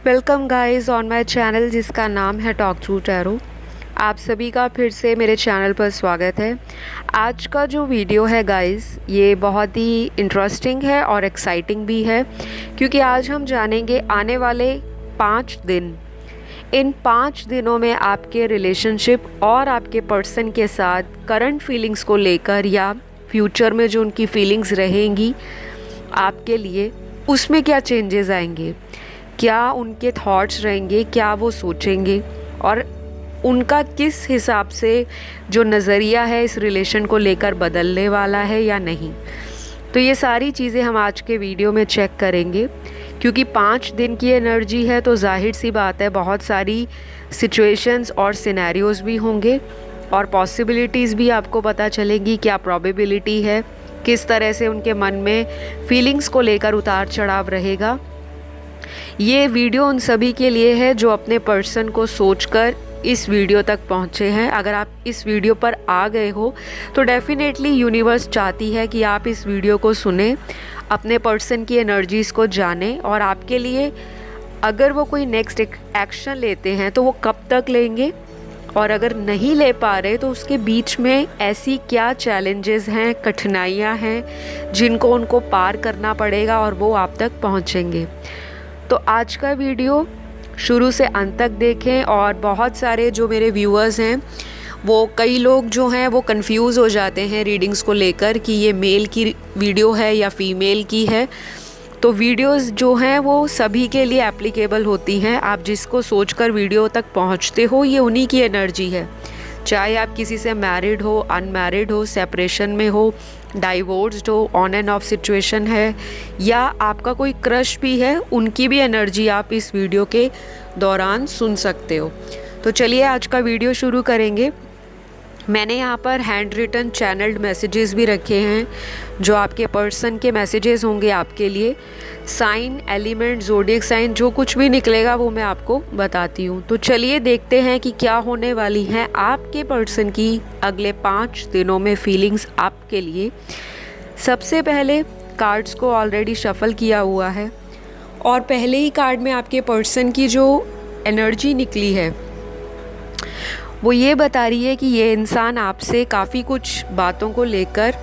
Welcome guys on my channel जिसका नाम है टॉक थ्रू टैरो। आप सभी का फिर से मेरे चैनल पर स्वागत है। आज का जो वीडियो है गाइस ये बहुत ही इंटरेस्टिंग है और एक्साइटिंग भी है, क्योंकि आज हम जानेंगे आने वाले 5 दिन। इन 5 दिनों में आपके रिलेशनशिप और आपके पर्सन के साथ करंट फीलिंग्स को लेकर या फ्यूचर में जो उनकी फीलिंग्स रहेंगी आपके लिए, उसमें क्या चेंजेस आएंगे, क्या उनके थॉट्स रहेंगे, क्या वो सोचेंगे और उनका किस हिसाब से जो नज़रिया है इस रिलेशन को लेकर बदलने वाला है या नहीं। तो ये सारी चीज़ें हम आज के वीडियो में चेक करेंगे, क्योंकि 5 दिन की एनर्जी है तो जाहिर सी बात है बहुत सारी सिचुएशंस और सिनेरियोज भी होंगे और पॉसिबिलिटीज़ भी आपको पता चलेगी, क्या प्रोबेबिलिटी है, किस तरह से उनके मन में फीलिंग्स को लेकर उतार चढ़ाव रहेगा। ये वीडियो उन सभी के लिए है जो अपने पर्सन को सोचकर इस वीडियो तक पहुँचे हैं। अगर आप इस वीडियो पर आ गए हो तो डेफिनेटली यूनिवर्स चाहती है कि आप इस वीडियो को सुने, अपने पर्सन की एनर्जीज़ को जानें और आपके लिए अगर वो कोई नेक्स्ट एक्शन लेते हैं तो वो कब तक लेंगे, और अगर नहीं ले पा रहे तो उसके बीच में ऐसी क्या चैलेंजेस हैं, कठिनाइयाँ हैं जिनको उनको पार करना पड़ेगा और वो आप तक पहुँचेंगे। तो आज का वीडियो शुरू से अंत तक देखें। और बहुत सारे जो मेरे व्यूअर्स हैं वो कई लोग जो हैं वो कंफ्यूज हो जाते हैं रीडिंग्स को लेकर कि ये मेल की वीडियो है या फीमेल की है। तो वीडियोस जो हैं वो सभी के लिए एप्लीकेबल होती हैं। आप जिसको सोचकर वीडियो तक पहुंचते हो ये उन्हीं की एनर्जी है, चाहे आप किसी से मैरिड हो, अनमैरिड हो, सेपरेशन में हो, डाइवोर्स्ड हो, ऑन एंड ऑफ सिचुएशन है, या आपका कोई क्रश भी है, उनकी भी एनर्जी आप इस वीडियो के दौरान सुन सकते हो। तो चलिए आज का वीडियो शुरू करेंगे। मैंने यहाँ पर हैंड रिटन चैनल्ड मैसेजेस भी रखे हैं जो आपके पर्सन के मैसेजेस होंगे आपके लिए। साइन, एलिमेंट, ज़ोडिएक साइन, जो कुछ भी निकलेगा वो मैं आपको बताती हूँ। तो चलिए देखते हैं कि क्या होने वाली हैं आपके पर्सन की अगले 5 दिनों में फीलिंग्स आपके लिए। सबसे पहले कार्ड्स को ऑलरेडी शफल किया हुआ है और पहले ही कार्ड में आपके पर्सन की जो एनर्जी निकली है वो ये बता रही है कि ये इंसान आपसे काफ़ी कुछ बातों को लेकर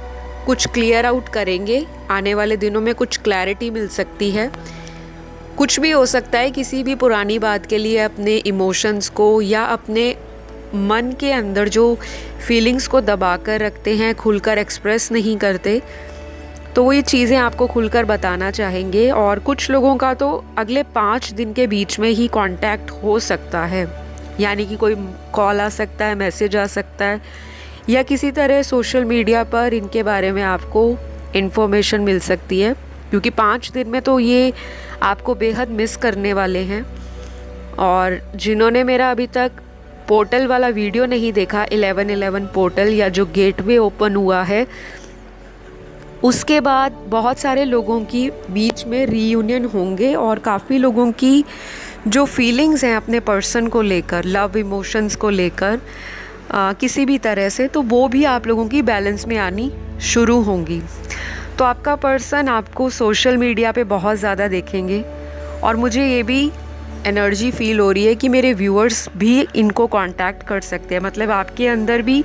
कुछ क्लियर आउट करेंगे। आने वाले दिनों में कुछ क्लैरिटी मिल सकती है। कुछ भी हो सकता है, किसी भी पुरानी बात के लिए अपने इमोशंस को या अपने मन के अंदर जो फीलिंग्स को दबा कर रखते हैं, खुलकर एक्सप्रेस नहीं करते, तो वो ये चीज़ें आपको खुलकर बताना चाहेंगे। और कुछ लोगों का तो अगले 5 दिन के बीच में ही कांटेक्ट हो सकता है, यानी कि कोई कॉल आ सकता है, मैसेज आ सकता है, या किसी तरह सोशल मीडिया पर इनके बारे में आपको इन्फॉर्मेशन मिल सकती है, क्योंकि 5 दिन में तो ये आपको बेहद मिस करने वाले हैं। और जिन्होंने मेरा अभी तक पोर्टल वाला वीडियो नहीं देखा, 1111 पोर्टल या जो गेटवे ओपन हुआ है, उसके बाद बहुत सारे लोगों की बीच में रीयूनियन होंगे और काफ़ी लोगों की जो फीलिंग्स हैं अपने पर्सन को लेकर, लव इमोशंस को लेकर किसी भी तरह से, तो वो भी आप लोगों की बैलेंस में आनी शुरू होंगी। तो आपका पर्सन आपको सोशल मीडिया पे बहुत ज़्यादा देखेंगे और मुझे ये भी एनर्जी फील हो रही है कि मेरे व्यूअर्स भी इनको कांटेक्ट कर सकते हैं। मतलब आपके अंदर भी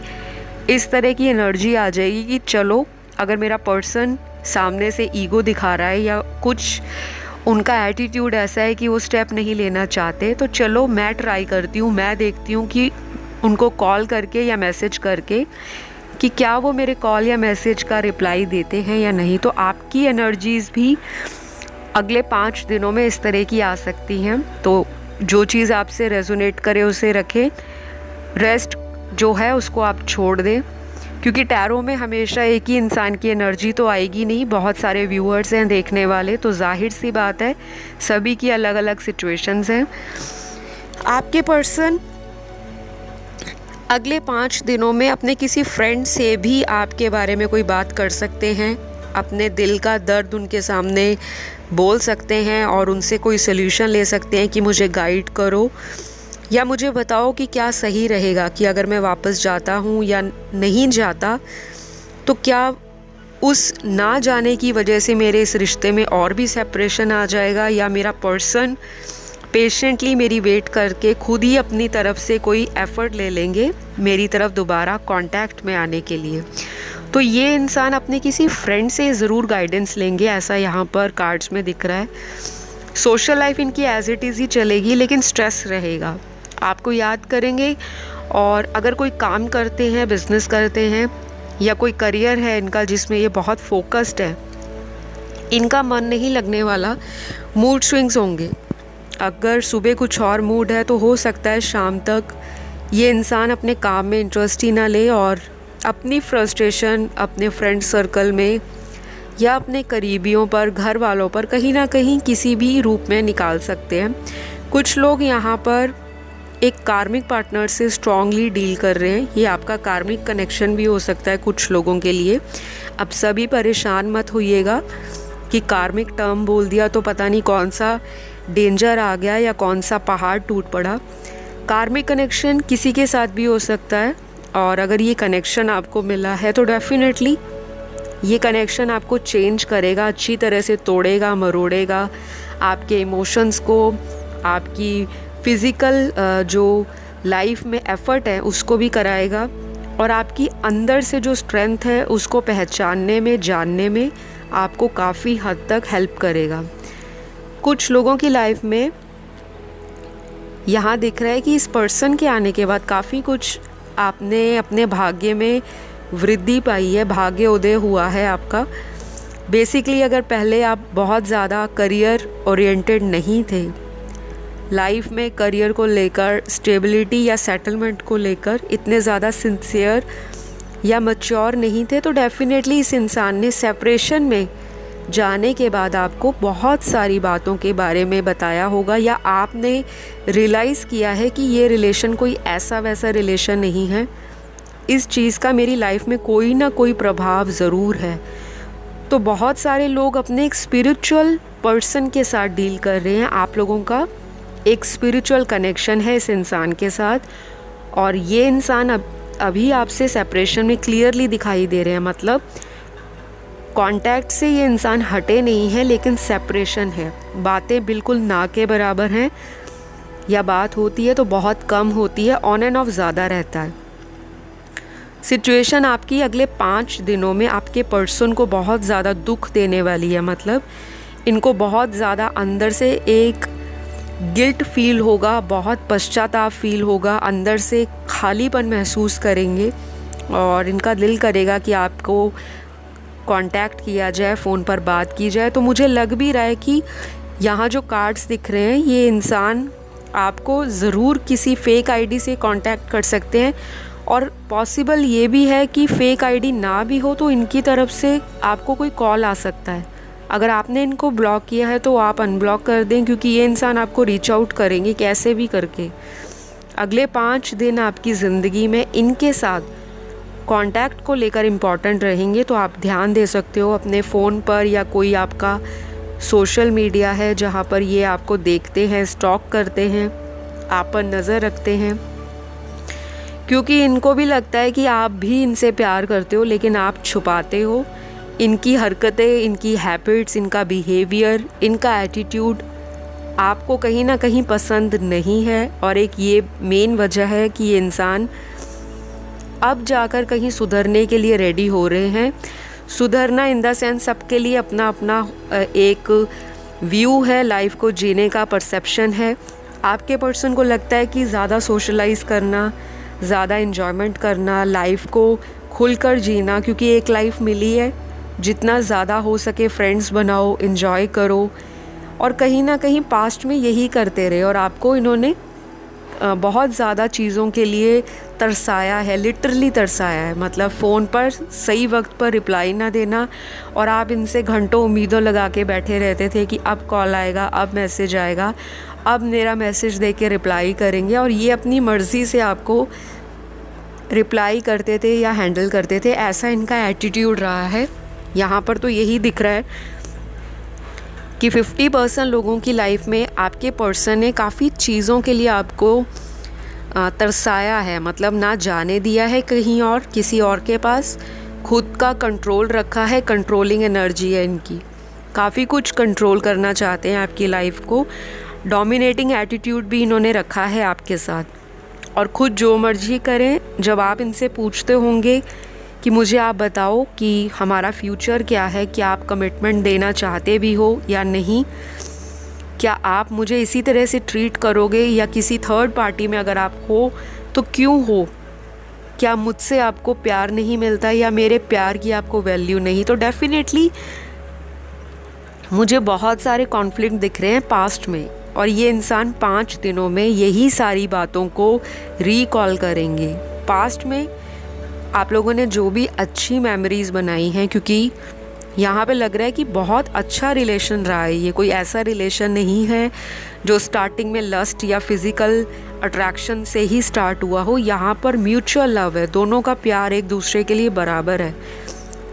इस तरह की एनर्जी आ जाएगी कि चलो, अगर मेरा पर्सन सामने से ईगो दिखा रहा है या कुछ उनका एटीट्यूड ऐसा है कि वो स्टेप नहीं लेना चाहते, तो चलो मैं ट्राई करती हूँ, मैं देखती हूँ कि उनको कॉल करके या मैसेज करके कि क्या वो मेरे कॉल या मैसेज का रिप्लाई देते हैं या नहीं। तो आपकी एनर्जीज़ भी अगले 5 दिनों में इस तरह की आ सकती हैं। तो जो चीज़ आपसे रेजोनेट करे उसे रखें, रेस्ट जो है उसको आप छोड़ दें, क्योंकि टैरो में हमेशा एक ही इंसान की एनर्जी तो आएगी नहीं, बहुत सारे व्यूअर्स हैं देखने वाले, तो जाहिर सी बात है सभी की अलग अलग सिचुएशंस हैं। आपके पर्सन अगले 5 दिनों में अपने किसी फ्रेंड से भी आपके बारे में कोई बात कर सकते हैं, अपने दिल का दर्द उनके सामने बोल सकते हैं और उनसे कोई सल्यूशन ले सकते हैं कि मुझे गाइड करो या मुझे बताओ कि क्या सही रहेगा, कि अगर मैं वापस जाता हूँ या नहीं जाता तो क्या उस ना जाने की वजह से मेरे इस रिश्ते में और भी सेपरेशन आ जाएगा, या मेरा पर्सन पेशेंटली मेरी वेट करके खुद ही अपनी तरफ से कोई एफ़र्ट ले लेंगे मेरी तरफ दोबारा कांटेक्ट में आने के लिए। तो ये इंसान अपने किसी फ्रेंड से ज़रूर गाइडेंस लेंगे, ऐसा यहाँ पर कार्ड्स में दिख रहा है। सोशल लाइफ इनकी एज़ इट इज़ ही चलेगी, लेकिन स्ट्रेस रहेगा, आपको याद करेंगे। और अगर कोई काम करते हैं, बिज़नेस करते हैं, या कोई करियर है इनका जिसमें ये बहुत फोकस्ड है, इनका मन नहीं लगने वाला, मूड स्विंग्स होंगे। अगर सुबह कुछ और मूड है तो हो सकता है शाम तक ये इंसान अपने काम में इंटरेस्ट ही ना ले और अपनी फ्रस्ट्रेशन अपने फ्रेंड सर्कल में या अपने करीबियों पर, घर वालों पर कहीं ना कहीं किसी भी रूप में निकाल सकते हैं। कुछ लोग यहाँ पर एक कार्मिक पार्टनर से स्ट्रांगली डील कर रहे हैं, ये आपका कार्मिक कनेक्शन भी हो सकता है कुछ लोगों के लिए। अब सभी परेशान मत होइएगा कि कार्मिक टर्म बोल दिया तो पता नहीं कौन सा डेंजर आ गया या कौन सा पहाड़ टूट पड़ा। कार्मिक कनेक्शन किसी के साथ भी हो सकता है, और अगर ये कनेक्शन आपको मिला है तो डेफिनेटली ये कनेक्शन आपको चेंज करेगा, अच्छी तरह से तोड़ेगा, मरोड़ेगा आपके इमोशंस को, आपकी फ़िज़िकल जो लाइफ में एफ़र्ट है उसको भी कराएगा, और आपकी अंदर से जो स्ट्रेंथ है उसको पहचानने में, जानने में आपको काफ़ी हद तक हेल्प करेगा। कुछ लोगों की लाइफ में यहाँ दिख रहा है कि इस पर्सन के आने के बाद काफ़ी कुछ आपने अपने भाग्य में वृद्धि पाई है, भाग्य उदय हुआ है आपका। बेसिकली अगर पहले आप बहुत ज़्यादा करियर ओरिएंटेड नहीं थे, लाइफ में करियर को लेकर, स्टेबिलिटी या सेटलमेंट को लेकर इतने ज़्यादा सिंसियर या मैच्योर नहीं थे, तो डेफिनेटली इस इंसान ने सेपरेशन में जाने के बाद आपको बहुत सारी बातों के बारे में बताया होगा, या आपने रियलाइज़ किया है कि ये रिलेशन कोई ऐसा वैसा रिलेशन नहीं है, इस चीज़ का मेरी लाइफ में कोई ना कोई प्रभाव ज़रूर है। तो बहुत सारे लोग अपने एक स्पिरिचुअल पर्सन के साथ डील कर रहे हैं, आप लोगों का एक स्पिरिचुअल कनेक्शन है इस इंसान के साथ, और ये इंसान अभी आपसे सेपरेशन में क्लियरली दिखाई दे रहे हैं। मतलब कांटेक्ट से ये इंसान हटे नहीं है, लेकिन सेपरेशन है, बातें बिल्कुल ना के बराबर हैं, या बात होती है तो बहुत कम होती है, ऑन एंड ऑफ ज़्यादा रहता है। सिचुएशन आपकी अगले 5 दिनों में आपके पर्सन को बहुत ज़्यादा दुख देने वाली है। मतलब इनको बहुत ज़्यादा अंदर से एक गिल्ट फील होगा, बहुत पश्चाताप फील होगा, अंदर से खालीपन महसूस करेंगे, और इनका दिल करेगा कि आपको कांटेक्ट किया जाए, फ़ोन पर बात की जाए। तो मुझे लग भी रहा है कि यहाँ जो कार्ड्स दिख रहे हैं, ये इंसान आपको ज़रूर किसी फ़ेक आईडी से कांटेक्ट कर सकते हैं, और पॉसिबल ये भी है कि फ़ेक आईडी ना भी हो तो इनकी तरफ से आपको कोई कॉल आ सकता है। अगर आपने इनको ब्लॉक किया है तो आप अनब्लॉक कर दें, क्योंकि ये इंसान आपको रीच आउट करेंगे कैसे भी करके। अगले 5 दिन आपकी ज़िंदगी में इनके साथ कांटेक्ट को लेकर इम्पॉर्टेंट रहेंगे, तो आप ध्यान दे सकते हो अपने फ़ोन पर, या कोई आपका सोशल मीडिया है जहाँ पर ये आपको देखते हैं, स्टॉक करते हैं, आप पर नज़र रखते हैं, क्योंकि इनको भी लगता है कि आप भी इनसे प्यार करते हो, लेकिन आप छुपाते हो। इनकी हरकतें, इनकी हैबिट्स, इनका बिहेवियर, इनका एटीट्यूड आपको कहीं ना कहीं पसंद नहीं है, और एक ये मेन वजह है कि ये इंसान अब जाकर कहीं सुधरने के लिए रेडी हो रहे हैं। सुधरना इन द सेंस सबके लिए अपना अपना एक व्यू है, लाइफ को जीने का परसेप्शन है। आपके पर्सन को लगता है कि ज़्यादा सोशलाइज़ करना, ज़्यादा इन्जॉयमेंट करना, लाइफ को खुलकर जीना, क्योंकि एक लाइफ मिली है, जितना ज़्यादा हो सके फ्रेंड्स बनाओ, इन्जॉय करो, और कहीं ना कहीं पास्ट में यही करते रहे, और आपको इन्होंने बहुत ज़्यादा चीज़ों के लिए तरसाया है, लिटरली तरसाया है। मतलब फ़ोन पर सही वक्त पर रिप्लाई ना देना, और आप इनसे घंटों उम्मीदों लगा के बैठे रहते थे कि अब कॉल आएगा, अब मैसेज आएगा, अब मेरा मैसेज देख के रिप्लाई करेंगे, और ये अपनी मर्ज़ी से आपको रिप्लाई करते थे या हैंडल करते थे। ऐसा इनका एटीट्यूड रहा है। यहाँ पर तो यही दिख रहा है कि 50% लोगों की लाइफ में आपके पर्सन ने काफ़ी चीज़ों के लिए आपको तरसाया है, मतलब ना जाने दिया है कहीं और, किसी और के पास, खुद का कंट्रोल रखा है, कंट्रोलिंग एनर्जी है इनकी, काफ़ी कुछ कंट्रोल करना चाहते हैं आपकी लाइफ को। डोमिनेटिंग एटीट्यूड भी इन्होंने रखा है आपके साथ, और ख़ुद जो मर्जी करें। जब आप इनसे पूछते होंगे कि मुझे आप बताओ कि हमारा फ्यूचर क्या है, क्या आप कमिटमेंट देना चाहते भी हो या नहीं, क्या आप मुझे इसी तरह से ट्रीट करोगे, या किसी थर्ड पार्टी में अगर आप हो तो क्यों हो, क्या मुझसे आपको प्यार नहीं मिलता या मेरे प्यार की आपको वैल्यू नहीं। तो डेफिनेटली मुझे बहुत सारे कॉन्फ्लिक्ट दिख रहे हैं पास्ट में, और ये इंसान 5 दिनों में यही सारी बातों को रिकॉल करेंगे। पास्ट में आप लोगों ने जो भी अच्छी मेमोरीज़ बनाई हैं, क्योंकि यहाँ पे लग रहा है कि बहुत अच्छा रिलेशन रहा है, ये कोई ऐसा रिलेशन नहीं है जो स्टार्टिंग में लस्ट या फिज़िकल अट्रैक्शन से ही स्टार्ट हुआ हो। यहाँ पर म्यूचुअल लव है, दोनों का प्यार एक दूसरे के लिए बराबर है,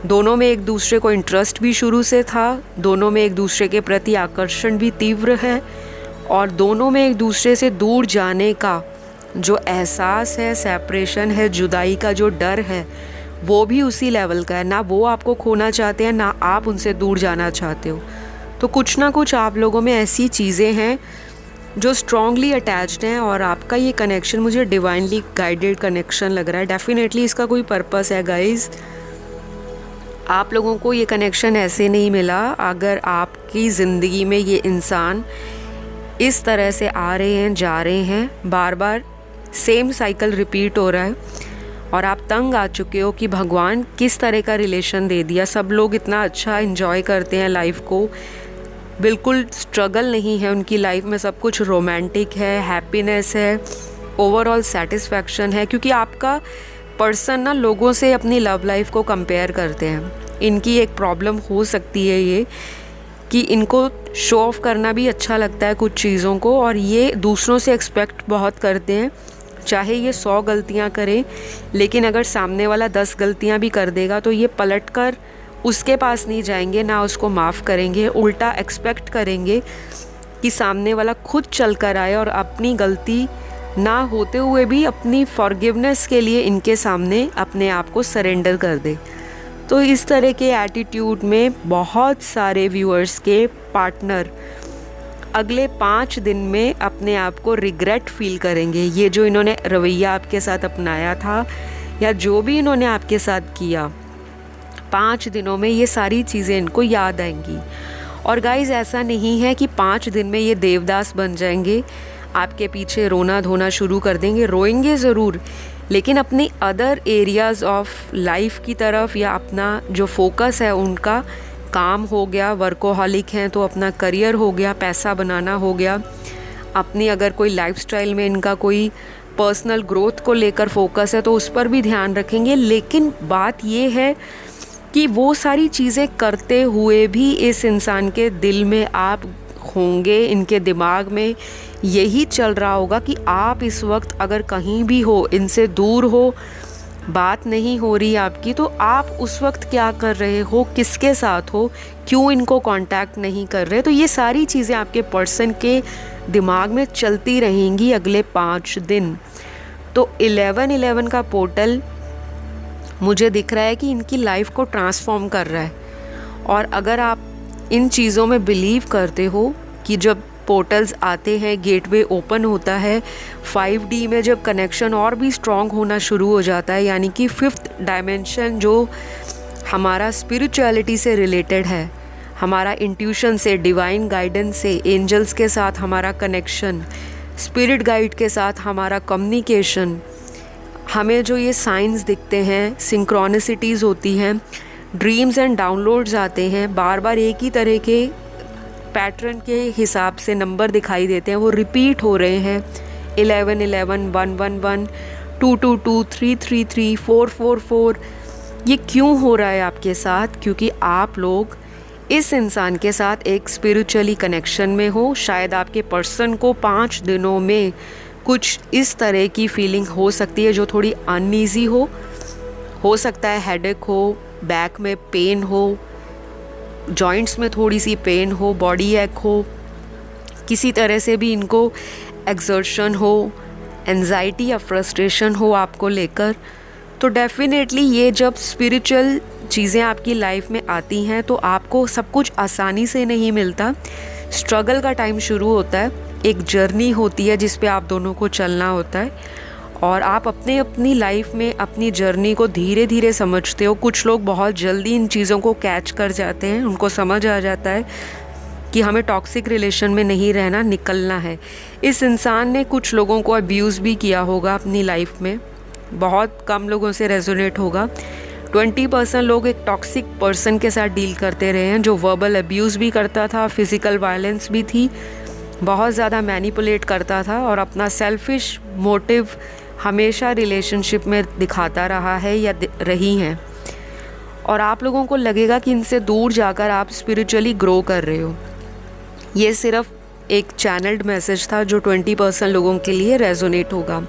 दोनों में एक दूसरे को इंटरेस्ट भी शुरू से था, दोनों में एक दूसरे के प्रति आकर्षण भी तीव्र है, और दोनों में एक दूसरे से दूर जाने का जो एहसास है, सेपरेशन है, जुदाई का जो डर है, वो भी उसी लेवल का है। ना वो आपको खोना चाहते हैं, ना आप उनसे दूर जाना चाहते हो। तो कुछ ना कुछ आप लोगों में ऐसी चीज़ें हैं जो स्ट्रॉन्गली अटैच्ड हैं, और आपका ये कनेक्शन मुझे डिवाइनली गाइडेड कनेक्शन लग रहा है। डेफिनेटली इसका कोई पर्पस है गाइज़। आप लोगों को ये कनेक्शन ऐसे नहीं मिला अगर आपकी ज़िंदगी में ये इंसान इस तरह से आ रहे हैं, जा रहे हैं, बार बार सेम साइकिल रिपीट हो रहा है, और आप तंग आ चुके हो कि भगवान किस तरह का रिलेशन दे दिया। सब लोग इतना अच्छा एंजॉय करते हैं लाइफ को, बिल्कुल स्ट्रगल नहीं है उनकी लाइफ में, सब कुछ रोमांटिक है, हैप्पीनेस है, ओवरऑल सेटिस्फैक्शन है, क्योंकि आपका पर्सन ना लोगों से अपनी लव लाइफ को कंपेयर करते हैं। इनकी एक प्रॉब्लम हो सकती है ये कि इनको शो ऑफ करना भी अच्छा लगता है कुछ चीज़ों को, और ये दूसरों से एक्सपेक्ट बहुत करते हैं, चाहे ये 100 गलतियां करें, लेकिन अगर सामने वाला 10 गलतियां भी कर देगा तो ये पलट कर उसके पास नहीं जाएंगे, ना उसको माफ़ करेंगे, उल्टा एक्सपेक्ट करेंगे कि सामने वाला खुद चल कर आए और अपनी गलती ना होते हुए भी अपनी फॉरगिवनेस के लिए इनके सामने अपने आप को सरेंडर कर दे। तो इस तरह के एटीट्यूड में बहुत सारे व्यूअर्स के पार्टनर अगले 5 दिन में अपने आप को रिग्रेट फील करेंगे। ये जो इन्होंने रवैया आपके साथ अपनाया था या जो भी इन्होंने आपके साथ किया, 5 दिनों में ये सारी चीज़ें इनको याद आएंगी। और गाइज़ ऐसा नहीं है कि 5 दिन में ये देवदास बन जाएंगे, आपके पीछे रोना धोना शुरू कर देंगे। रोएंगे ज़रूर, लेकिन अपनी अदर एरियाज़ ऑफ लाइफ की तरफ, या अपना जो फोकस है उनका काम हो गया, वर्कोहॉलिक हैं तो अपना करियर हो गया, पैसा बनाना हो गया, अपनी अगर कोई लाइफस्टाइल में इनका कोई पर्सनल ग्रोथ को लेकर फोकस है तो उस पर भी ध्यान रखेंगे। लेकिन बात ये है कि वो सारी चीज़ें करते हुए भी इस इंसान के दिल में आप होंगे, इनके दिमाग में यही चल रहा होगा कि आप इस वक्त अगर कहीं भी हो, इनसे दूर हो, बात नहीं हो रही आपकी, तो आप उस वक्त क्या कर रहे हो, किसके साथ हो, क्यों इनको कांटेक्ट नहीं कर रहे। तो ये सारी चीज़ें आपके पर्सन के दिमाग में चलती रहेंगी अगले 5 दिन। तो 11-11 का पोर्टल मुझे दिख रहा है कि इनकी लाइफ को ट्रांसफॉर्म कर रहा है। और अगर आप इन चीज़ों में बिलीव करते हो कि जब पोर्टल्स आते हैं, गेटवे ओपन होता है, 5D में जब कनेक्शन और भी स्ट्रॉन्ग होना शुरू हो जाता है, यानी कि 5th डायमेंशन जो हमारा स्पिरिचुअलिटी से रिलेटेड है, हमारा इंट्यूशन से, डिवाइन गाइडेंस से, एंजल्स के साथ हमारा कनेक्शन, स्पिरिट गाइड के साथ हमारा कम्युनिकेशन, हमें जो ये साइंस दिखते हैं, सिंक्रोनिसिटीज़ होती हैं, ड्रीम्स एंड डाउनलोड्स आते हैं, बार बार एक ही तरह के पैटर्न के हिसाब से नंबर दिखाई देते हैं, वो रिपीट हो रहे हैं, 11-11, 1-1-1, 2-2-2, 3-3-3, 4-4-4। ये क्यों हो रहा है आपके साथ? क्योंकि आप लोग इस इंसान के साथ एक स्पिरिचुअली कनेक्शन में हो। शायद आपके पर्सन को 5 दिनों में कुछ इस तरह की फीलिंग हो सकती है जो थोड़ी अनईजी हो सकता है हेडेक हो, बैक में पेन हो, जॉइंट्स में थोड़ी सी पेन हो, बॉडी एक हो, किसी तरह से भी इनको एक्सर्शन हो, एंजाइटी या फ्रस्ट्रेशन हो आपको लेकर। तो डेफिनेटली ये जब स्पिरिचुअल चीज़ें आपकी लाइफ में आती हैं तो आपको सब कुछ आसानी से नहीं मिलता, स्ट्रगल का टाइम शुरू होता है। एक जर्नी होती है जिस पे आप दोनों को चलना होता है, और आप अपनी लाइफ में अपनी जर्नी को धीरे धीरे समझते हो। कुछ लोग बहुत जल्दी इन चीज़ों को कैच कर जाते हैं, उनको समझ आ जाता है कि हमें टॉक्सिक रिलेशन में नहीं रहना, निकलना है। इस इंसान ने कुछ लोगों को अब्यूज़ भी किया होगा अपनी लाइफ में, बहुत कम लोगों से रेजोनेट होगा। 20% लोग एक टॉक्सिक पर्सन के साथ डील करते रहे हैं जो वर्बल अब्यूज़ भी करता था, फिज़िकल वायलेंस भी थी, बहुत ज़्यादा मैनिपुलेट करता था और अपना सेल्फिश मोटिव हमेशा रिलेशनशिप में दिखाता रहा है या रही हैं। और आप लोगों को लगेगा कि इनसे दूर जाकर आप स्पिरिचुअली ग्रो कर रहे हो। ये सिर्फ एक चैनल्ड मैसेज था जो 20% लोगों के लिए रेजोनेट होगा।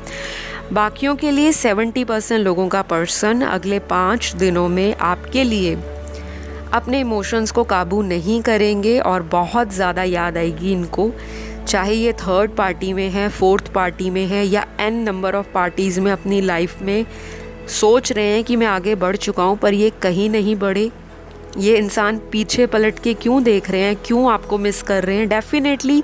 बाकियों के लिए 70% लोगों का पर्सन अगले 5 दिनों में आपके लिए अपने इमोशंस को काबू नहीं करेंगे और बहुत ज़्यादा याद आएगी इनको, चाहे ये थर्ड पार्टी में है, फोर्थ पार्टी में है या n नंबर ऑफ़ पार्टीज़ में अपनी लाइफ में सोच रहे हैं कि मैं आगे बढ़ चुका हूँ पर ये कहीं नहीं बढ़े। ये इंसान पीछे पलट के क्यों देख रहे हैं, क्यों आपको मिस कर रहे हैं? डेफिनेटली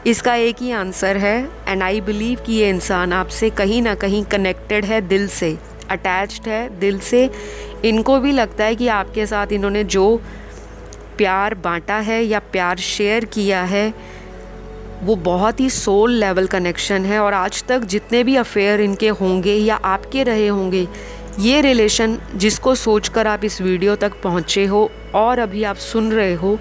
इसका एक ही आंसर है, एंड आई बिलीव कि ये इंसान आपसे कहीं ना कहीं कनेक्टेड है, दिल से अटैच्ड है, दिल से। इनको भी लगता है कि आपके साथ इन्होंने जो प्यार बांटा है या प्यार शेयर किया है वो बहुत ही सोल लेवल कनेक्शन है। और आज तक जितने भी अफेयर इनके होंगे या आपके रहे होंगे, ये रिलेशन जिसको सोचकर आप इस वीडियो तक पहुँचे हो और अभी आप सुन रहे हो,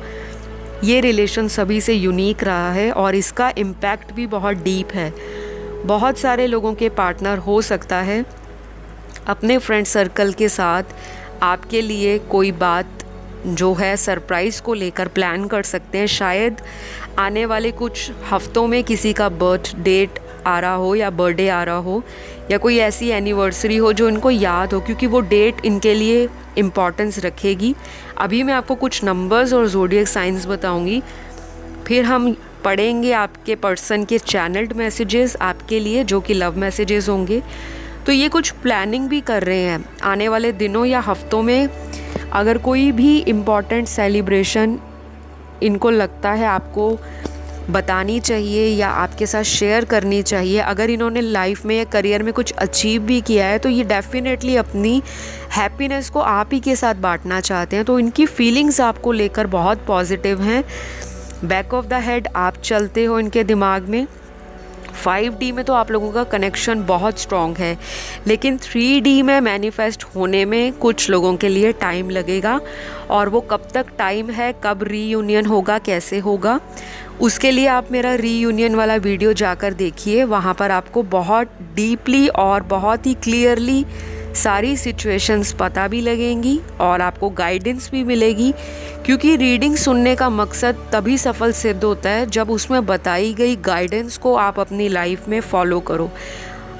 ये रिलेशन सभी से यूनिक रहा है और इसका इम्पैक्ट भी बहुत डीप है। बहुत सारे लोगों के पार्टनर हो सकता है अपने फ्रेंड सर्कल के साथ आपके लिए कोई बात जो है सरप्राइज़ को लेकर प्लान कर सकते हैं। शायद आने वाले कुछ हफ्तों में किसी का बर्थ डेट आ रहा हो या बर्थडे आ रहा हो या कोई ऐसी एनिवर्सरी हो जो इनको याद हो, क्योंकि वो डेट इनके लिए इम्पॉर्टेंस रखेगी। अभी मैं आपको कुछ नंबर्स और ज़ोडिएक साइंस बताऊंगी, फिर हम पढ़ेंगे आपके पर्सन के चैनल्ड मैसेजेस आपके लिए जो कि लव मैसेजेस होंगे। तो ये कुछ प्लानिंग भी कर रहे हैं आने वाले दिनों या हफ्तों में। अगर कोई भी इम्पॉर्टेंट सेलिब्रेशन इनको लगता है आपको बतानी चाहिए या आपके साथ शेयर करनी चाहिए, अगर इन्होंने लाइफ में या करियर में कुछ अचीव भी किया है तो ये डेफिनेटली अपनी हैप्पीनेस को आप ही के साथ बांटना चाहते हैं। तो इनकी फीलिंग्स आपको लेकर बहुत पॉजिटिव हैं। बैक ऑफ द हेड आप चलते हो इनके दिमाग में। 5D में तो आप लोगों का कनेक्शन बहुत स्ट्रॉन्ग है, लेकिन 3D में मैनिफेस्ट होने में कुछ लोगों के लिए टाइम लगेगा। और वो कब तक टाइम है, कब रीयूनियन होगा, कैसे होगा, उसके लिए आप मेरा रीयूनियन वाला वीडियो जाकर देखिए। वहाँ पर आपको बहुत डीपली और बहुत ही क्लियरली सारी सिचुएशंस पता भी लगेंगी और आपको गाइडेंस भी मिलेगी, क्योंकि रीडिंग सुनने का मकसद तभी सफल सिद्ध होता है जब उसमें बताई गई गाइडेंस को आप अपनी लाइफ में फॉलो करो।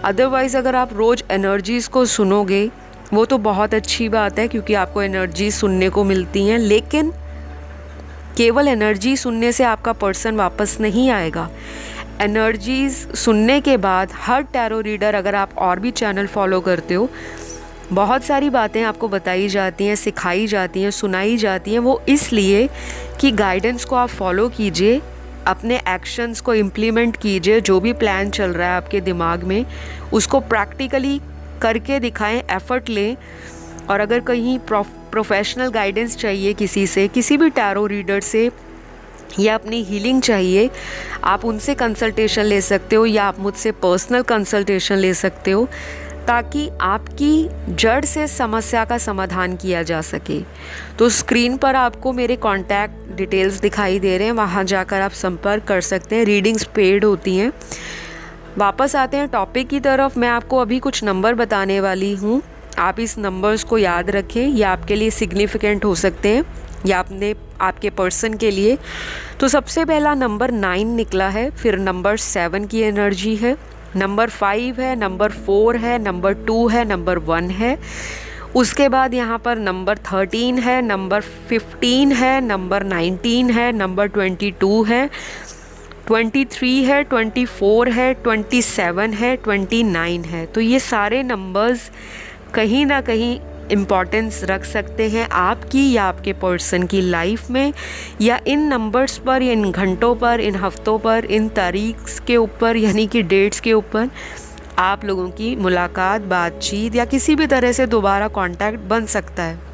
अदरवाइज़ अगर आप रोज़ एनर्जीज़ को सुनोगे वो तो बहुत अच्छी बात है क्योंकि आपको एनर्जी सुनने को मिलती हैं, लेकिन केवल एनर्जी सुनने से आपका पर्सन वापस नहीं आएगा। एनर्जीज़ सुनने के बाद हर टैरो रीडर, अगर आप और भी चैनल फॉलो करते हो, बहुत सारी बातें आपको बताई जाती हैं, सिखाई जाती हैं, सुनाई जाती हैं। वो इसलिए कि गाइडेंस को आप फॉलो कीजिए, अपने एक्शंस को इम्प्लीमेंट कीजिए, जो भी प्लान चल रहा है आपके दिमाग में उसको प्रैक्टिकली करके दिखाएं, एफ़र्ट लें। और अगर कहीं प्रोफेशनल गाइडेंस चाहिए किसी से, किसी भी टैरो रीडर से, या अपनी हीलिंग चाहिए, आप उनसे कंसल्टेशन ले सकते हो या आप मुझसे पर्सनल कंसल्टेशन ले सकते हो, ताकि आपकी जड़ से समस्या का समाधान किया जा सके। तो स्क्रीन पर आपको मेरे कॉन्टैक्ट डिटेल्स दिखाई दे रहे हैं, वहाँ जाकर आप संपर्क कर सकते हैं। रीडिंग्स पेड होती हैं। वापस आते हैं टॉपिक की तरफ। मैं आपको अभी कुछ नंबर बताने वाली हूँ, आप इस नंबर्स को याद रखें, ये आपके लिए सिग्निफिकेंट हो सकते हैं या आपके पर्सन के लिए। तो सबसे पहला नंबर 9 निकला है, फिर नंबर 7 की एनर्जी है, नंबर 5 है, नंबर 4 है, नंबर 2 है, नंबर 1 है। उसके बाद यहाँ पर नंबर 13 है, नंबर 15 है, नंबर 19 है, नंबर 22 है, 23 है, 24 है, 27 है, 29 है। तो ये सारे नंबर्स कहीं ना कहीं इम्पॉर्टेंस रख सकते हैं आपकी या आपके पर्सन की लाइफ में, या इन नंबर्स पर, या इन घंटों पर, इन हफ्तों पर, इन तारीख के ऊपर यानी कि डेट्स के ऊपर आप लोगों की मुलाकात, बातचीत या किसी भी तरह से दोबारा कांटेक्ट बन सकता है।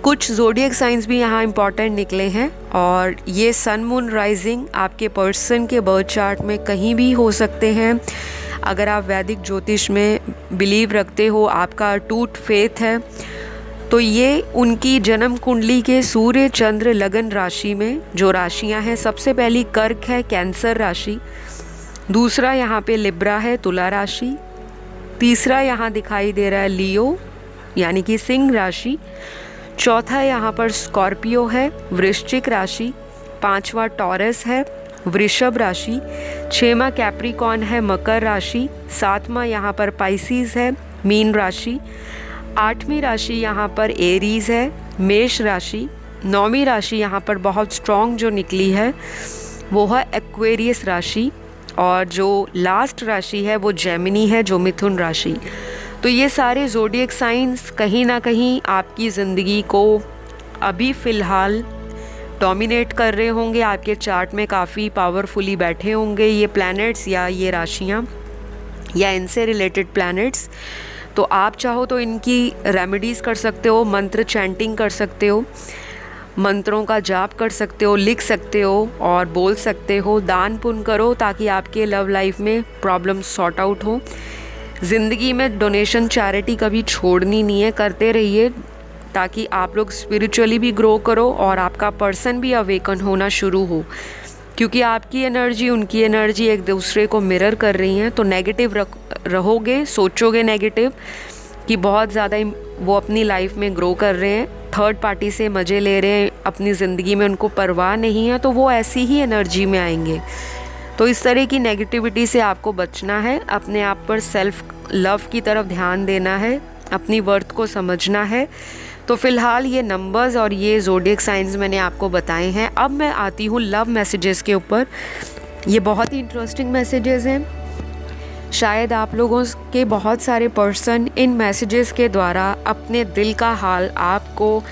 कुछ ज़ोडिएक साइंस भी यहाँ इम्पॉर्टेंट निकले हैं, और ये सन मून राइजिंग आपके पर्सन के बर्थ चार्ट में कहीं भी हो सकते हैं। अगर आप वैदिक ज्योतिष में बिलीव रखते हो, आपका अटूट फेथ है, तो ये उनकी जन्म कुंडली के सूर्य चंद्र लगन राशि में जो राशियाँ हैं, सबसे पहली कर्क है, कैंसर राशि, दूसरा यहाँ पे लिब्रा है, तुला राशि, तीसरा यहाँ दिखाई दे रहा है लियो यानी कि सिंह राशि, चौथा यहाँ पर स्कॉर्पियो है, वृश्चिक राशि, पांचवा टॉरस है, वृषभ राशि, छठवां कैप्रिकॉर्न है, मकर राशि, सातवां यहाँ पर पाइसिस है, मीन राशि, आठवीं राशि यहाँ पर एरीज है, मेष राशि, नौवीं राशि यहाँ पर बहुत स्ट्रॉन्ग जो निकली है वो है एक्वेरियस राशि, और जो लास्ट राशि है वो जेमिनी है, जो मिथुन राशि। तो ये सारे ज़ोडिएक साइंस कहीं ना कहीं आपकी ज़िंदगी को अभी फ़िलहाल डोमिनेट कर रहे होंगे, आपके चार्ट में काफ़ी पावरफुली बैठे होंगे ये प्लैनेट्स या ये राशियाँ या इनसे रिलेटेड प्लैनेट्स। तो आप चाहो तो इनकी रेमेडीज़ कर सकते हो, मंत्र चैंटिंग कर सकते हो, मंत्रों का जाप कर सकते हो, लिख सकते हो और बोल सकते हो, दान पुण्य करो ताकि आपके लव लाइफ में प्रॉब्लम सॉर्ट आउट हो। ज़िंदगी में डोनेशन चैरिटी कभी छोड़नी नहीं है, करते रहिए ताकि आप लोग स्पिरिचुअली भी ग्रो करो और आपका पर्सन भी अवेकन होना शुरू हो, क्योंकि आपकी एनर्जी उनकी एनर्जी एक दूसरे को मिरर कर रही हैं। तो नेगेटिव रहोगे, सोचोगे नेगेटिव कि बहुत ज़्यादा वो अपनी लाइफ में ग्रो कर रहे हैं, थर्ड पार्टी से मज़े ले रहे हैं, अपनी ज़िंदगी में उनको परवाह नहीं है, तो वो ऐसी ही एनर्जी में आएंगे। तो इस तरह की नेगेटिविटी से आपको बचना है, अपने आप पर सेल्फ लव की तरफ ध्यान देना है, अपनी वर्थ को समझना है। तो फ़िलहाल ये नंबर्स और ये ज़ोडिएक साइंस मैंने आपको बताए हैं। अब मैं आती हूँ लव मैसेजेस के ऊपर। ये बहुत ही इंटरेस्टिंग मैसेजेस हैं। शायद आप लोगों के बहुत सारे पर्सन इन मैसेजेस के द्वारा अपने दिल का हाल आपको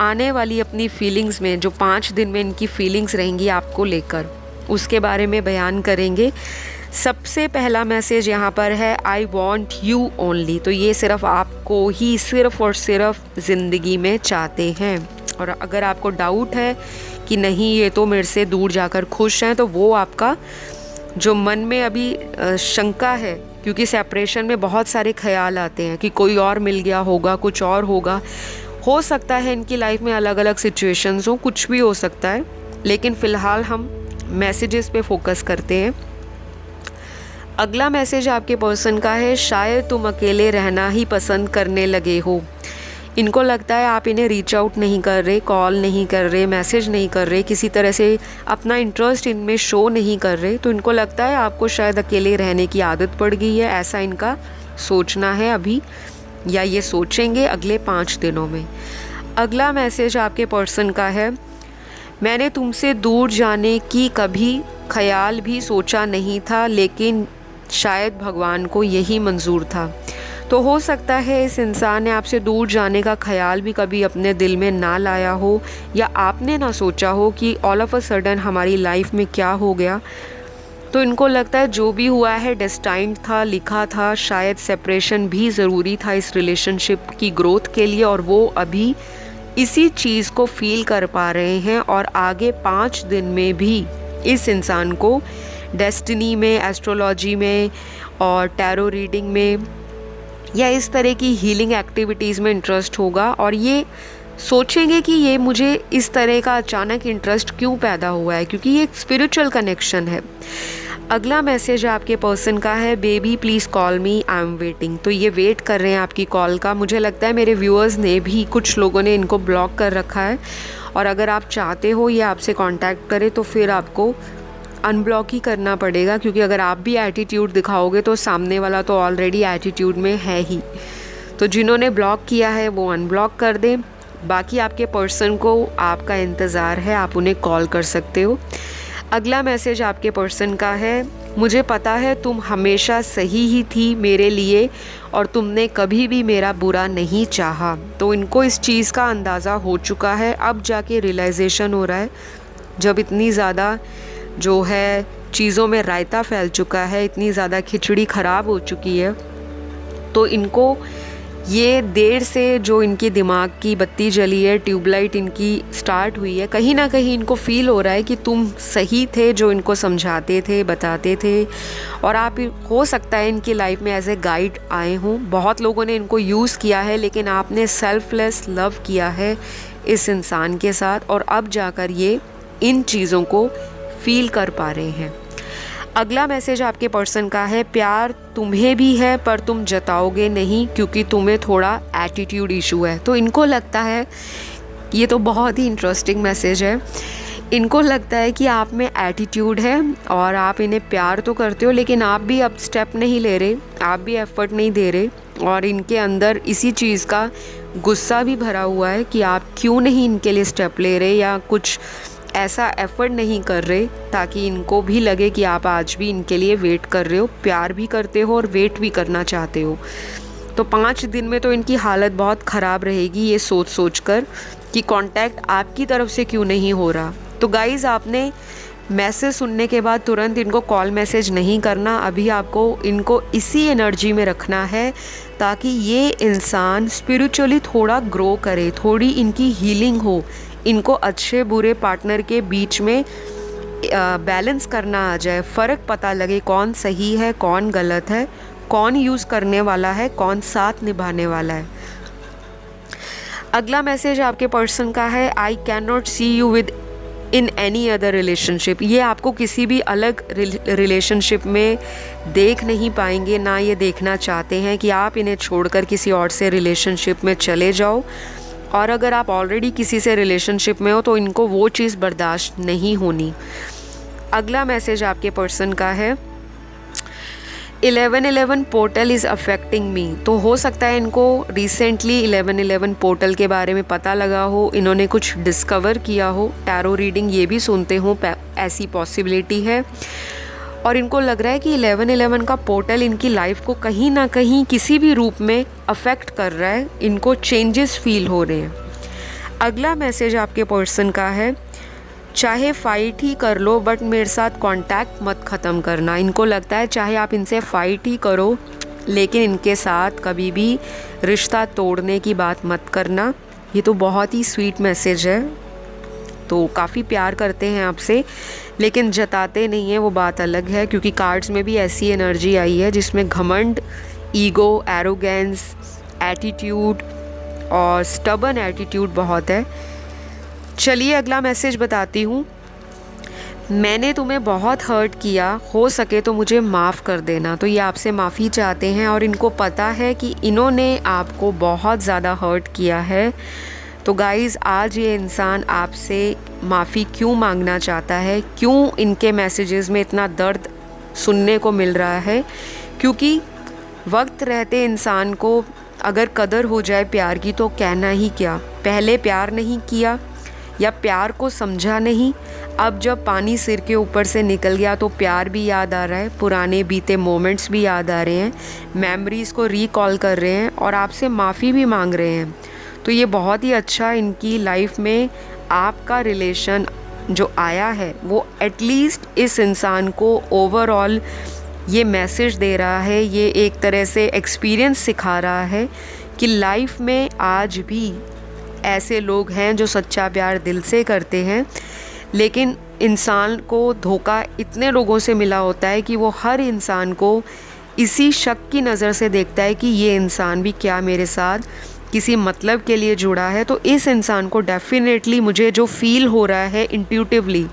आने वाली अपनी फीलिंग्स में, जो 5 दिन में इनकी फीलिंग्स रहेंगी आपको लेकर, उसके बारे में बयान करेंगे। सबसे पहला मैसेज यहाँ पर है, आई वॉन्ट यू ओनली। तो ये सिर्फ आपको ही सिर्फ और सिर्फ ज़िंदगी में चाहते हैं। और अगर आपको डाउट है कि नहीं ये तो मेरे से दूर जाकर खुश हैं, तो वो आपका जो मन में अभी शंका है, क्योंकि सेपरेशन में बहुत सारे ख्याल आते हैं कि कोई और मिल गया होगा, कुछ और होगा, हो सकता है इनकी लाइफ में अलग अलग सिचुएशंस हो, कुछ भी हो सकता है। लेकिन फ़िलहाल हम मैसेजेस पे फोकस करते हैं। अगला मैसेज आपके पर्सन का है, शायद तुम अकेले रहना ही पसंद करने लगे हो। इनको लगता है आप इन्हें रीच आउट नहीं कर रहे, कॉल नहीं कर रहे, मैसेज नहीं कर रहे, किसी तरह से अपना इंटरेस्ट इनमें शो नहीं कर रहे। तो इनको लगता है आपको शायद अकेले रहने की आदत पड़ गई है, ऐसा इनका सोचना है अभी, या ये सोचेंगे अगले 5 दिनों में। अगला मैसेज आपके पर्सन का है, मैंने तुमसे दूर जाने की कभी ख्याल भी सोचा नहीं था, लेकिन शायद भगवान को यही मंजूर था। तो हो सकता है इस इंसान ने आपसे दूर जाने का ख्याल भी कभी अपने दिल में ना लाया हो, या आपने ना सोचा हो कि ऑल ऑफ अ सडन हमारी लाइफ में क्या हो गया। तो इनको लगता है जो भी हुआ है डेस्टाइन्ड था, लिखा था, शायद सेपरेशन भी ज़रूरी था इस रिलेशनशिप की ग्रोथ के लिए, और वो अभी इसी चीज़ को फील कर पा रहे हैं। और आगे 5 दिन में भी इस इंसान को डेस्टिनी में, एस्ट्रोलॉजी में और टैरो रीडिंग में या इस तरह की हीलिंग एक्टिविटीज़ में इंटरेस्ट होगा, और ये सोचेंगे कि ये मुझे इस तरह का अचानक इंटरेस्ट क्यों पैदा हुआ है, क्योंकि ये एक स्पिरिचुअल कनेक्शन है। अगला मैसेज आपके पर्सन का है, baby please call me, I am waiting. तो ये वेट कर रहे हैं आपकी कॉल का। मुझे लगता है मेरे व्यूअर्स ने भी, कुछ लोगों ने इनको ब्लॉक कर रखा है, और अगर आप चाहते हो ये आपसे कांटेक्ट करे तो फिर आपको अनब्लॉक ही करना पड़ेगा, क्योंकि अगर आप भी एटीट्यूड दिखाओगे तो सामने वाला तो ऑलरेडी एटीट्यूड में है ही। तो जिन्होंने ब्लॉक किया है वो अनब्लॉक कर दें। बाकी आपके पर्सन को आपका इंतज़ार है, आप उन्हें कॉल कर सकते हो। अगला मैसेज आपके पर्सन का है, मुझे पता है तुम हमेशा सही ही थी मेरे लिए और तुमने कभी भी मेरा बुरा नहीं चाहा। तो इनको इस चीज़ का अंदाज़ा हो चुका है, अब जाके रियलाइजेशन हो रहा है, जब इतनी ज़्यादा जो है चीज़ों में रायता फैल चुका है, इतनी ज़्यादा खिचड़ी ख़राब हो चुकी है, तो इनको ये देर से जो इनके दिमाग की बत्ती जली है, ट्यूबलाइट इनकी स्टार्ट हुई है, कहीं ना कहीं इनको फील हो रहा है कि तुम सही थे जो इनको समझाते थे, बताते थे। और आप हो सकता है इनकी लाइफ में एज ए गाइड आए हों, बहुत लोगों ने इनको यूज़ किया है, लेकिन आपने सेल्फलेस लव किया है इस इंसान के साथ और अब जाकर ये इन चीज़ों को फील कर पा रहे हैं। अगला मैसेज आपके पर्सन का है, प्यार तुम्हें भी है पर तुम जताओगे नहीं क्योंकि तुम्हें थोड़ा एटीट्यूड इशू है। तो इनको लगता है, ये तो बहुत ही इंटरेस्टिंग मैसेज है, इनको लगता है कि आप में एटीट्यूड है और आप इन्हें प्यार तो करते हो लेकिन आप भी अब स्टेप नहीं ले रहे, आप भी एफर्ट नहीं दे रहे, और इनके अंदर इसी चीज़ का गुस्सा भी भरा हुआ है कि आप क्यों नहीं इनके लिए स्टेप ले रहे या कुछ ऐसा एफ़र्ट नहीं कर रहे ताकि इनको भी लगे कि आप आज भी इनके लिए वेट कर रहे हो, प्यार भी करते हो और वेट भी करना चाहते हो। तो 5 दिन में तो इनकी हालत बहुत ख़राब रहेगी ये सोच सोच कर कि कांटेक्ट आपकी तरफ से क्यों नहीं हो रहा। तो गाइज़, आपने मैसेज सुनने के बाद तुरंत इनको कॉल मैसेज नहीं करना, अभी आपको इनको इसी एनर्जी में रखना है ताकि ये इंसान स्पिरिचुअली थोड़ा ग्रो करे, थोड़ी इनकी हीलिंग हो, इनको अच्छे बुरे पार्टनर के बीच में बैलेंस करना आ जाए, फ़र्क पता लगे कौन सही है कौन गलत है, कौन यूज़ करने वाला है कौन साथ निभाने वाला है। अगला मैसेज आपके पर्सन का है, I can not see you with in any other relationship. ये आपको किसी भी अलग रिलेशनशिप में देख नहीं पाएंगे, ना ये देखना चाहते हैं कि आप इन्हें छोड़कर किसी और से रिलेशनशिप में चले जाओ, और अगर आप ऑलरेडी किसी से रिलेशनशिप में हो तो इनको वो चीज़ बर्दाश्त नहीं होनी। अगला मैसेज आपके पर्सन का है, 1111 पोर्टल इज़ अफेक्टिंग मी। तो हो सकता है इनको रिसेंटली 1111 पोर्टल के बारे में पता लगा हो, इन्होंने कुछ डिस्कवर किया हो, टैरो रीडिंग ये भी सुनते हो, ऐसी पॉसिबिलिटी है, और इनको लग रहा है कि 1111 का पोर्टल इनकी लाइफ को कहीं ना कहीं किसी भी रूप में अफेक्ट कर रहा है, इनको चेंजेस फील हो रहे हैं। अगला मैसेज आपके पर्सन का है, चाहे फ़ाइट ही कर लो बट मेरे साथ कांटेक्ट मत ख़त्म करना। इनको लगता है चाहे आप इनसे फ़ाइट ही करो लेकिन इनके साथ कभी भी रिश्ता तोड़ने की बात मत करना। ये तो बहुत ही स्वीट मैसेज है, तो काफ़ी प्यार करते हैं आपसे लेकिन जताते नहीं हैं, वो बात अलग है, क्योंकि कार्ड्स में भी ऐसी एनर्जी आई है जिसमें घमंड, ईगो, एरोगेंस, एटीट्यूड और स्टबर्न एटीट्यूड बहुत है। चलिए अगला मैसेज बताती हूँ, मैंने तुम्हें बहुत हर्ट किया, हो सके तो मुझे माफ़ कर देना। तो ये आपसे माफ़ी चाहते हैं और इनको पता है कि इन्होंने आपको बहुत ज़्यादा हर्ट किया है। तो गाइज़, आज ये इंसान आपसे माफ़ी क्यों मांगना चाहता है, क्यों इनके मैसेजेस में इतना दर्द सुनने को मिल रहा है, क्योंकि वक्त रहते इंसान को अगर कदर हो जाए प्यार की तो कहना ही क्या, पहले प्यार नहीं किया या प्यार को समझा नहीं, अब जब पानी सिर के ऊपर से निकल गया तो प्यार भी याद आ रहा है, पुराने बीते मोमेंट्स भी याद आ रहे हैं, मेमोरीज़ को रिकॉल कर रहे हैं और आपसे माफ़ी भी मांग रहे हैं। तो ये बहुत ही अच्छा इनकी लाइफ में आपका रिलेशन जो आया है वो एटलीस्ट इस इंसान को ओवरऑल ये मैसेज दे रहा है, ये एक तरह से एक्सपीरियंस सिखा रहा है कि लाइफ में आज भी ऐसे लोग हैं जो सच्चा प्यार दिल से करते हैं, लेकिन इंसान को धोखा इतने लोगों से मिला होता है कि वो हर इंसान को इसी शक की नज़र से देखता है कि ये इंसान भी क्या मेरे साथ किसी मतलब के लिए जुड़ा है। तो इस इंसान को डेफिनेटली मुझे जो फील हो रहा है इंट्यूटिवली,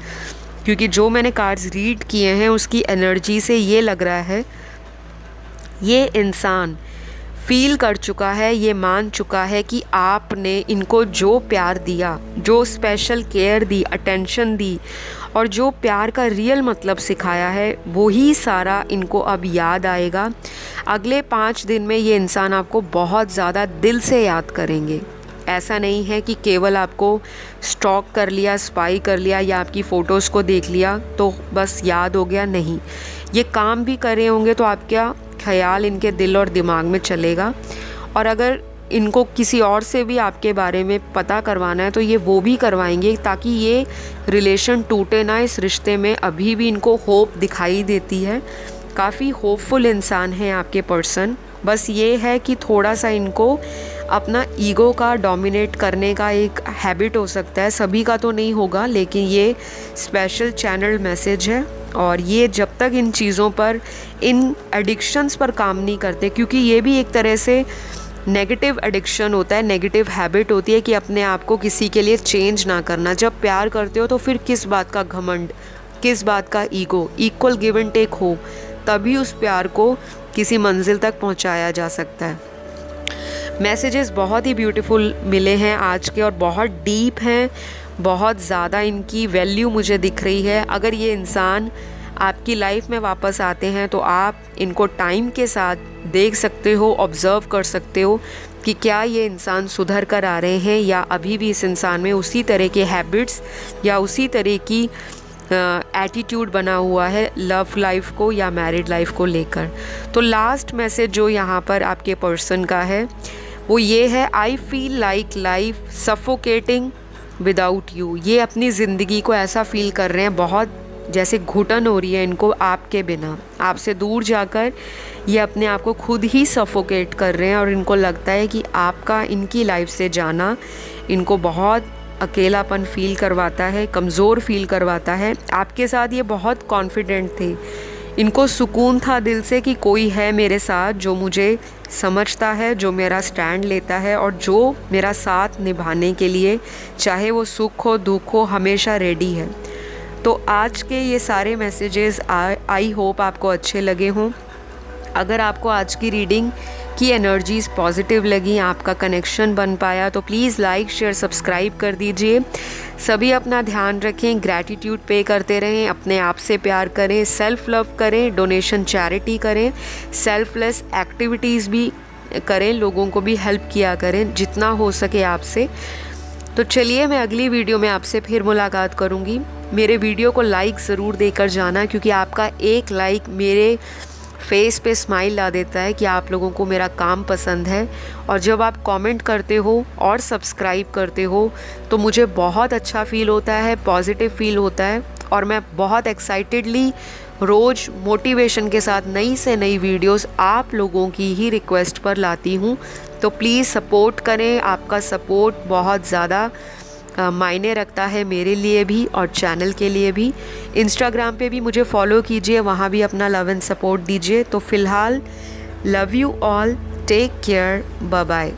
क्योंकि जो मैंने कार्ड्स रीड किए हैं उसकी एनर्जी से ये लग रहा है ये इंसान फील कर चुका है, ये मान चुका है कि आपने इनको जो प्यार दिया, जो स्पेशल केयर दी, अटेंशन दी और जो प्यार का रियल मतलब सिखाया है वो ही सारा इनको अब याद आएगा। अगले 5 दिन में ये इंसान आपको बहुत ज़्यादा दिल से याद करेंगे। ऐसा नहीं है कि केवल आपको स्टॉक कर लिया, स्पाई कर लिया या आपकी फ़ोटोज़ को देख लिया तो बस याद हो गया, नहीं। ये काम भी कर रहे होंगे तो आपका ख़याल इनके दिल और दिमाग में चलेगा। और अगर इनको किसी और से भी आपके बारे में पता करवाना है तो ये वो भी करवाएंगे, ताकि ये रिलेशन टूटे ना। इस रिश्ते में अभी भी इनको होप दिखाई देती है। काफ़ी होपफुल इंसान है आपके पर्सन। बस ये है कि थोड़ा सा इनको अपना ईगो का डोमिनेट करने का एक हैबिट हो सकता है। सभी का तो नहीं होगा, लेकिन ये स्पेशल चैनल मैसेज है। और ये जब तक इन चीज़ों पर, इन एडिक्शंस पर काम नहीं करते, क्योंकि ये भी एक तरह से नेगेटिव एडिक्शन होता है, नेगेटिव हैबिट होती है कि अपने आप को किसी के लिए चेंज ना करना। जब प्यार करते हो तो फिर किस बात का घमंड, किस बात का ego, equal give and take हो, तभी उस प्यार को किसी मंजिल तक पहुंचाया जा सकता है। मैसेजेस बहुत ही ब्यूटीफुल मिले हैं आज के और बहुत डीप हैं, बहुत ज़्यादा इनकी वैल्यू मुझे दिख रही है। अगर ये इंसान आपकी लाइफ में वापस आते हैं तो आप इनको टाइम के साथ देख सकते हो, ऑब्ज़र्व कर सकते हो कि क्या ये इंसान सुधर कर आ रहे हैं या अभी भी इस इंसान में उसी तरह के हैबिट्स या उसी तरह की एटीट्यूड बना हुआ है लव लाइफ को या मैरिड लाइफ को लेकर। तो लास्ट मैसेज जो यहाँ पर आपके पर्सन का है वो ये है, I feel like life suffocating without you. ये अपनी ज़िंदगी को ऐसा फील कर रहे हैं, बहुत जैसे घुटन हो रही है इनको आपके बिना, आपसे दूर जाकर ये अपने आप को खुद ही सफोकेट कर रहे हैं। और इनको लगता है कि आपका इनकी लाइफ से जाना इनको बहुत अकेलापन फील करवाता है, कमज़ोर फील करवाता है। आपके साथ ये बहुत कॉन्फिडेंट थे, इनको सुकून था दिल से कि कोई है मेरे साथ जो मुझे समझता है, जो मेरा स्टैंड लेता है और जो मेरा साथ निभाने के लिए, चाहे वो सुख हो दुख हो, हमेशा रेडी है। तो आज के ये सारे मैसेजेस आई होप आपको अच्छे लगे हों। अगर आपको आज की रीडिंग की एनर्जीज़ पॉजिटिव लगी, आपका कनेक्शन बन पाया, तो प्लीज़ लाइक शेयर सब्सक्राइब कर दीजिए। सभी अपना ध्यान रखें, ग्रैटिट्यूड पे करते रहें, अपने आप से प्यार करें, सेल्फ़ लव करें, डोनेशन चैरिटी करें, सेल्फलेस एक्टिविटीज़ भी करें, लोगों को भी हेल्प किया करें जितना हो सके आपसे। तो चलिए, मैं अगली वीडियो में आपसे फिर मुलाकात करूँगी। मेरे वीडियो को लाइक ज़रूर देकर जाना, क्योंकि आपका एक लाइक मेरे फेस पे स्माइल ला देता है कि आप लोगों को मेरा काम पसंद है। और जब आप कमेंट करते हो और सब्सक्राइब करते हो तो मुझे बहुत अच्छा फ़ील होता है, पॉजिटिव फ़ील होता है। और मैं बहुत एक्साइटेडली रोज़ मोटिवेशन के साथ नई से नई वीडियोस आप लोगों की ही रिक्वेस्ट पर लाती हूँ। तो प्लीज़ सपोर्ट करें, आपका सपोर्ट बहुत ज़्यादा मायने रखता है मेरे लिए भी और चैनल के लिए भी। इंस्टाग्राम पे भी मुझे फॉलो कीजिए, वहाँ भी अपना लव एंड सपोर्ट दीजिए। तो फ़िलहाल love you all, take care, bye bye.